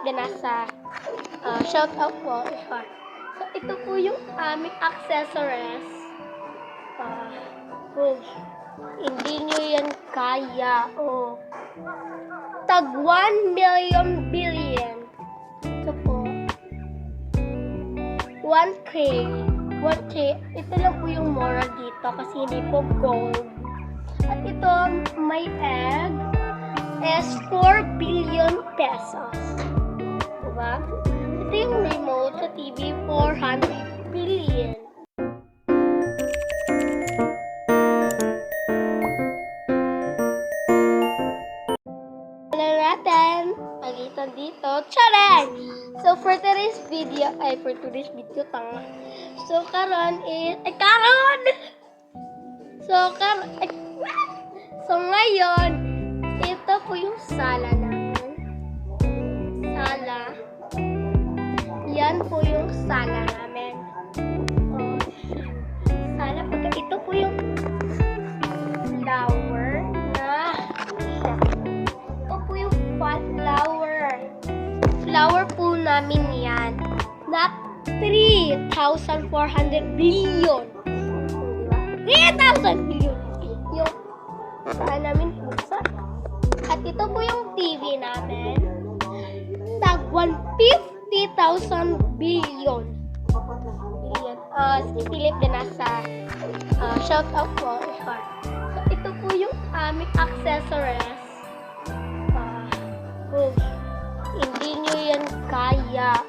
na nasa shout out po. So, ito po yung aming accessories. Hindi nyo yan kaya. Tag 1 million billion. Ito po. 1K. 1K. Ito lang po yung mura dito kasi hindi po gold. At ito, may egg is 4 billion pesos. Diba? Ito yung remote sa TV, 400 billion. Ano natin? Pagitan dito. Charan! So, for today's video, tanga. So, karon is, So, ngayon, ito po yung sala namin. Sala. Yan po yung sala namin. Sala. Ito po yung flower na ito po yung flower. Flower po namin yan. Na 3,400 billion. 3,000 billion. Yung saan namin buksan. At ito po yung TV namin. Tag 150,000 billion. Si Philip din nasa shout out po. So, ito po yung aming accessories. Hindi nyo yan kaya.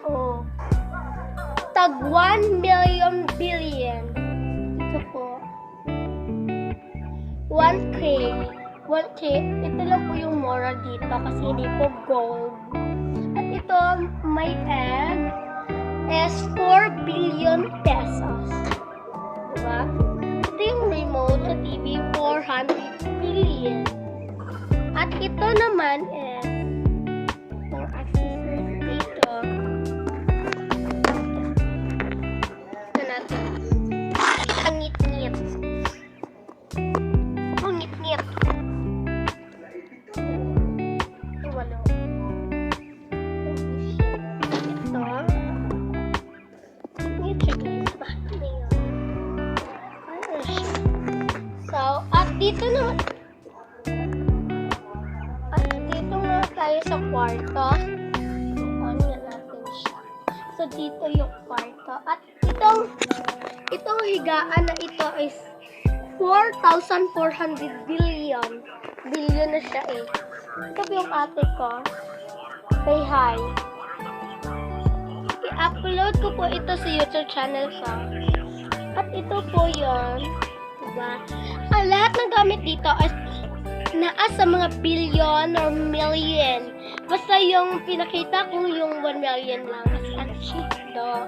Tag 1 million billion. Ito po. 1K. 1K. Ito lang po yung mura dito kasi hindi po gold. At ito, may egg is 4 billion pesos. Diba? Ito yung remote sa TV, 400 billion. At ito naman is yung accessories dito. Ito natin. Ang ngit-ngit. Ang ngit-ngit. Walo. Ito. So, at dito naman. At dito na tayo sa kwarto. On na natin siya. So, dito yung kwarto. At itong higaan na ito is 4,400 billion. Billion na siya eh. Ito po yung ate ko. Say hi. I-upload ko po ito sa YouTube channel ko. At ito po yun. Diba? Ang lahat ng gamit dito is naas sa mga billion or million. Basta yung pinakita ko yung 1 million lang. Kasi ang cheap do.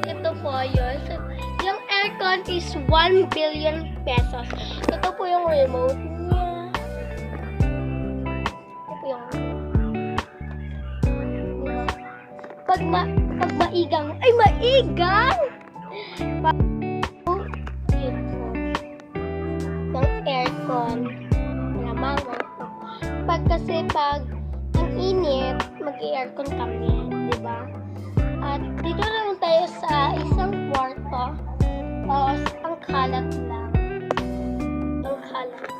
Ito po yun. So, yung aircon is 1 billion pesos. Ito po yung remote niya. Ito po yung pag maigang, ay maigang! Yung aircon, malamang pag ang init, mag-aircon kami, di ba? At dito naman tayo sa isang kwarto, ang kalat lang. Ang kalat.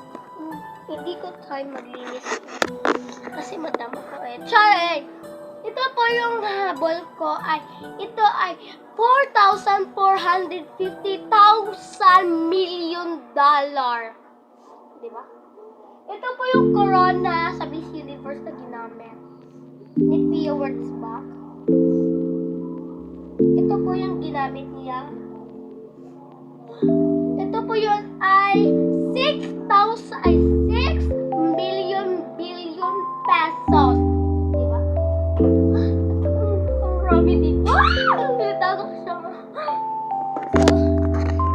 Hindi ko time maglinis kasi madama ko eh. Charay! Ito po yung habol ko ito ay 4,450,000 million dollar. Diba? Ito po yung corona sa Miss Universe na ginamit. Nitpia Words ba? Ito po yung ginamit niya. Ito po yun ay 6 billion pesos. Marami dito. Nilitago ko siya.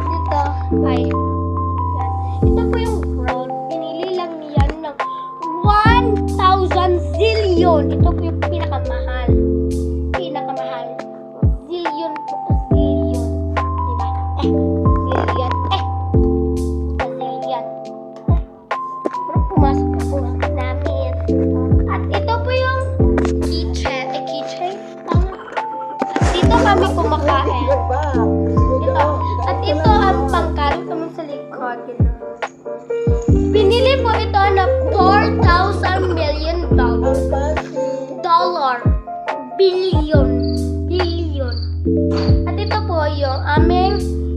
Dito ay yan. Ito po yung brown. Pinili lang yan ng 1,000 zillion. Ito po yung pinakamahal. Pinakamahal. Zillion po. Zillion. Diba? Zillion. Zillion. Pero pumasok na po namin. At ito po yung keychain. billion. Billion. At ito po yung aming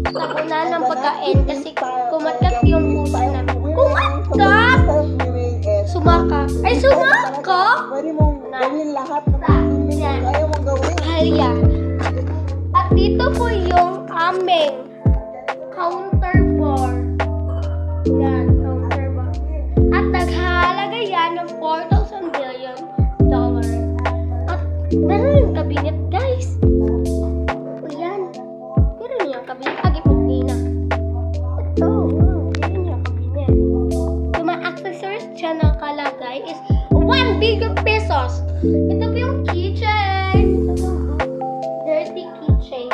nakunan ng pagkain kasi kumagat yung puso namin. Kumagat! Sumaka. Ay, sumaka! Pwede mong gawin lahat ng Yan. ayaw mong gawin. Halya. At dito po yung aming counter bar. Yan, counter bar. At naghahalaga yan ng $4,000 billion. At meron yung cabinet, guys. O yan. Meron yung cabinet. Agipag nina. Ito, wow. Meron yung cabinet. Yung mga accessories dyan nakalagay is 1 billion pesos. Ito po yung keychain. Dirty keychain.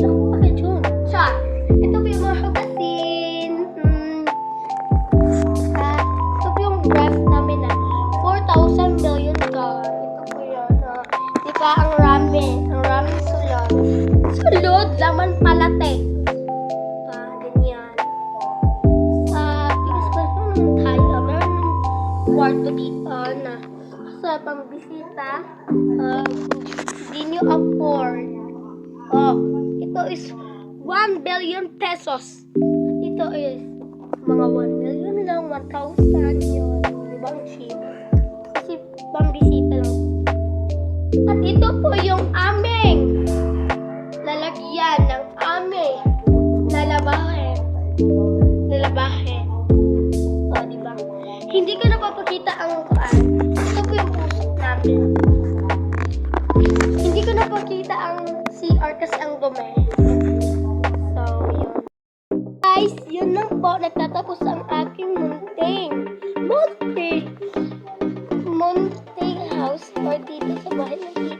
Okay, Jun. Shot. Ito po yung mga hugasin. Ito po yung ref namin na $4,000 billion. Ito po yun. Di ba ang ramen? Ang ramen sulod. Sulod, laman palate. Ganyan. Tigas pa ng tayo. Meron kwarto dito na sa pambisita. Hindi nyo afford. Ito is 1 billion pesos. Ito is mga 1 million lang, 1,000 yun. Diba ang cheap? Kasi pambisita lang. At ito po yung aming lalagyan ng aming lalabahin. Lalabahin. Diba? Hindi ko napapakita ang kuan. Ito po yung puso namin. Hindi ko napakita ang CR kasi ang dumi. So, yun. Guys, yun lang po. Nagtatapos ang aking munting house or dito sa bahay ng